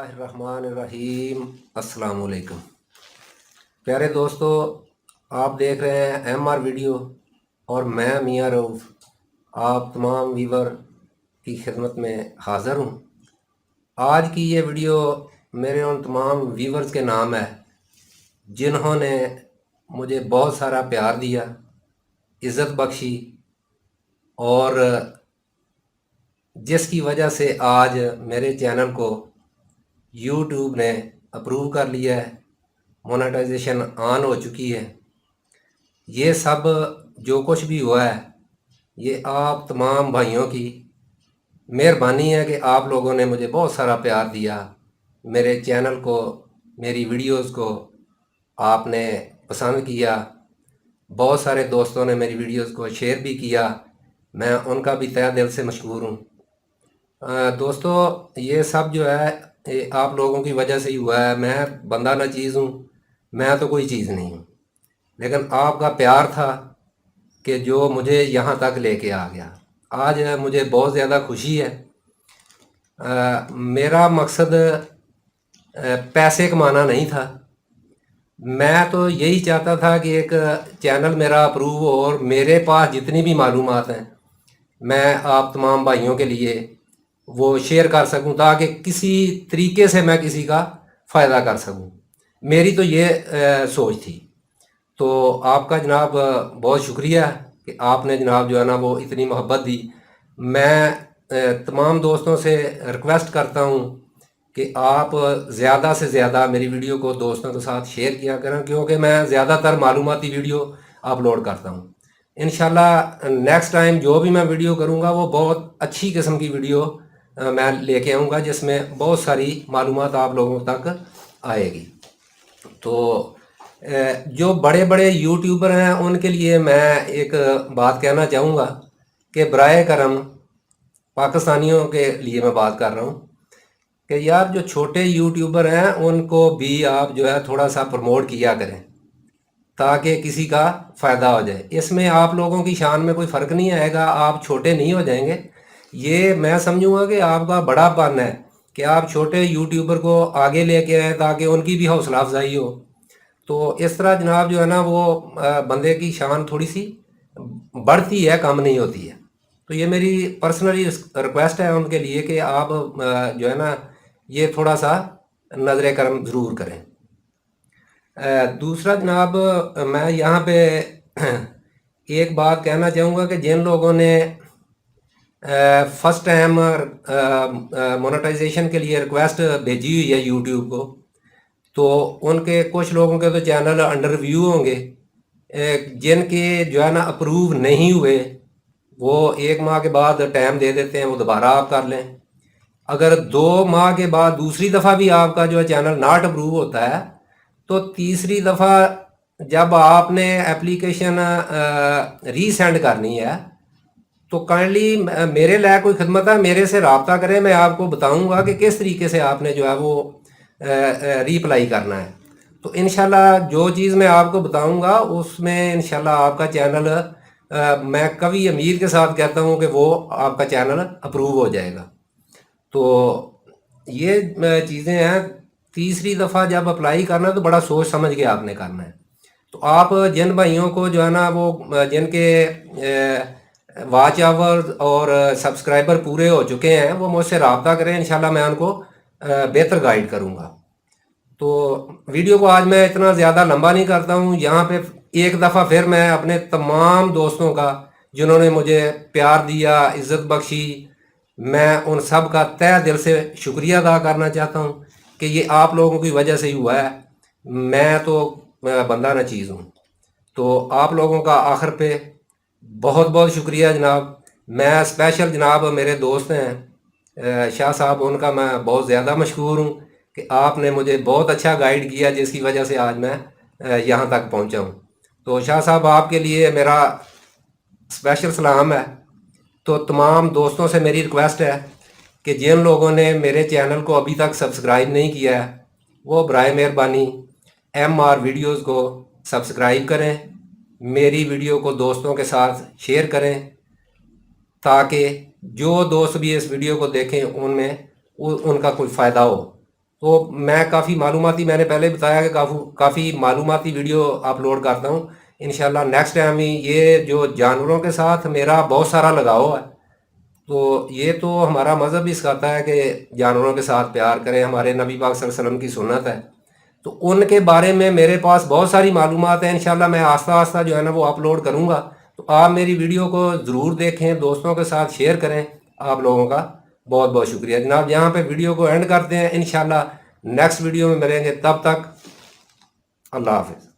बिस्मिल्लाहिर्रहमानिर्रहीम। अस्सलाम वालेकुम। प्यारे दोस्तों, आप देख रहे हैं MR वीडियो और मैं मियाँ रऊफ़ आप तमाम व्यूवर की खिदमत में हाज़िर हूँ। आज की ये वीडियो मेरे उन तमाम व्यूवर्स के नाम है जिन्होंने मुझे बहुत सारा प्यार दिया, इज़्ज़त बख्शी और जिसकी वजह से आज मेरे चैनल को यूट्यूब ने अप्रूव कर लिया है, मोनेटाइजेशन ऑन हो चुकी है। ये सब जो कुछ भी हुआ है ये आप तमाम भाइयों की मेहरबानी है कि आप लोगों ने मुझे बहुत सारा प्यार दिया, मेरे चैनल को, मेरी वीडियोस को आपने पसंद किया। बहुत सारे दोस्तों ने मेरी वीडियोस को शेयर भी किया, मैं उनका भी तहे दिल से मशकूर हूँ। दोस्तों, ये सब जो है ये आप लोगों की वजह से ही हुआ है। मैं बंदा ना चीज़ हूँ, मैं तो कोई चीज़ नहीं हूँ, लेकिन आपका प्यार था कि जो मुझे यहाँ तक लेके आ गया। आज मुझे बहुत ज़्यादा खुशी है। मेरा मकसद पैसे कमाना नहीं था। मैं तो यही चाहता था कि एक चैनल मेरा अप्रूव हो और मेरे पास जितनी भी मालूमात हैं मैं आप तमाम भाइयों के लिए वो शेयर कर सकूं, ताकि किसी तरीके से मैं किसी का फ़ायदा कर सकूं। मेरी तो ये सोच थी। तो आपका जनाब बहुत शुक्रिया कि आपने जनाब जो है ना वो इतनी मोहब्बत दी। मैं तमाम दोस्तों से रिक्वेस्ट करता हूँ कि आप ज़्यादा से ज़्यादा मेरी वीडियो को दोस्तों के साथ शेयर किया करें, क्योंकि मैं ज़्यादातर मालूमाती वीडियो अपलोड करता हूँ। इंशाल्लाह नेक्स्ट टाइम जो भी मैं वीडियो करूँगा वो बहुत अच्छी किस्म की वीडियो मैं लेके आऊँगा, जिसमें बहुत सारी मालूमात आप लोगों तक आएगी। तो जो बड़े बड़े यूट्यूबर हैं उनके लिए मैं एक बात कहना चाहूँगा कि बराए करम, पाकिस्तानियों के लिए मैं बात कर रहा हूँ कि यार जो छोटे यूट्यूबर हैं उनको भी आप जो है थोड़ा सा प्रमोट किया करें, ताकि किसी का फ़ायदा हो जाए। इसमें आप लोगों की शान में कोई फ़र्क नहीं आएगा, आप छोटे नहीं हो जाएंगे। ये मैं समझूंगा कि आपका बड़ापन है कि आप छोटे यूट्यूबर को आगे लेके आए ताकि उनकी भी हौसला अफजाई हो। तो इस तरह जनाब जो है ना वो बंदे की शान थोड़ी सी बढ़ती है, कम नहीं होती है। तो ये मेरी पर्सनली रिक्वेस्ट है उनके लिए कि आप जो है ना ये थोड़ा सा नज़र करम ज़रूर करें। दूसरा जनाब, मैं यहाँ पे एक बात कहना चाहूँगा कि जिन लोगों ने फर्स्ट टाइम मोनेटाइजेशन के लिए रिक्वेस्ट भेजी हुई है यूट्यूब को, तो उनके कुछ लोगों के तो चैनल अंडर रिव्यू होंगे। जिनके जो है ना अप्रूव नहीं हुए वो 1 माह के बाद टाइम दे देते हैं, वो दोबारा आप कर लें। अगर 2 माह के बाद दूसरी दफ़ा भी आपका जो है चैनल नॉट अप्रूव होता है, तो तीसरी दफ़ा जब आपने एप्लीकेशन रीसेंड करनी है तो काइंडली मेरे लायक कोई खिदमत है, मेरे से रब्ता करें। मैं आपको बताऊंगा कि किस तरीके से आपने जो है वो रीअप्लाई करना है। तो इंशाल्लाह जो चीज़ मैं आपको बताऊंगा उसमें इंशाल्लाह आपका चैनल मैं कभी उम्मीद के साथ कहता हूं कि वो आपका चैनल अप्रूव हो जाएगा। तो ये चीज़ें हैं। तीसरी दफ़ा जब अप्लाई करना है तो बड़ा सोच समझ के आपने करना है। तो आप जिन भाइयों को जो है ना वो जिनके वॉच आवर और सब्सक्राइबर पूरे हो चुके हैं वो मुझसे रब्ता करें, इंशाल्लाह मैं उनको बेहतर गाइड करूँगा। तो वीडियो को आज मैं इतना ज़्यादा लंबा नहीं करता हूँ। यहाँ पे एक दफ़ा फिर मैं अपने तमाम दोस्तों का जिन्होंने मुझे प्यार दिया, इज़्ज़त बख्शी, मैं उन सब का तहे दिल से शुक्रिया अदा करना चाहता हूँ कि ये आप लोगों की वजह से ही हुआ है। मैं तो बंदा ना चीज़ हूँ। तो आप लोगों का आखिर पे बहुत बहुत शुक्रिया जनाब। मैं स्पेशल जनाब मेरे दोस्त हैं शाह साहब, उनका मैं बहुत ज़्यादा मशहूर हूँ कि आपने मुझे बहुत अच्छा गाइड किया, जिसकी वजह से आज मैं यहाँ तक पहुँचा हूँ। तो शाह साहब आपके लिए मेरा स्पेशल सलाम है। तो तमाम दोस्तों से मेरी रिक्वेस्ट है कि जिन लोगों ने मेरे चैनल को अभी तक सब्सक्राइब नहीं किया है वो बराए मेहरबानी MR वीडियोज़ को सब्सक्राइब करें, मेरी वीडियो को दोस्तों के साथ शेयर करें, ताकि जो दोस्त भी इस वीडियो को देखें उनमें उनका कोई फ़ायदा हो। تو میں کافی معلوماتی، میں نے پہلے بتایا کہ کافی معلوماتی ویڈیو اپلوڈ کرتا ہوں انشاءاللہ نیکسٹ ٹائم ہی۔ یہ جو جانوروں کے ساتھ میرا بہت سارا لگاؤ ہے، تو یہ تو ہمارا مذہب بھی سکھاتا ہے کہ جانوروں کے ساتھ پیار کریں، ہمارے نبی پاک صلی اللہ علیہ وسلم کی سنت ہے۔ تو ان کے بارے میں میرے پاس بہت ساری معلومات ہیں، انشاءاللہ میں آہستہ آہستہ جو ہے نا وہ اپلوڈ کروں گا۔ تو آپ میری ویڈیو کو ضرور دیکھیں، دوستوں کے ساتھ شیئر کریں۔ آپ لوگوں کا بہت بہت شکریہ جناب۔ یہاں پہ ویڈیو کو اینڈ کرتے ہیں، انشاءاللہ نیکسٹ ویڈیو میں ملیں گے، تب تک اللہ حافظ۔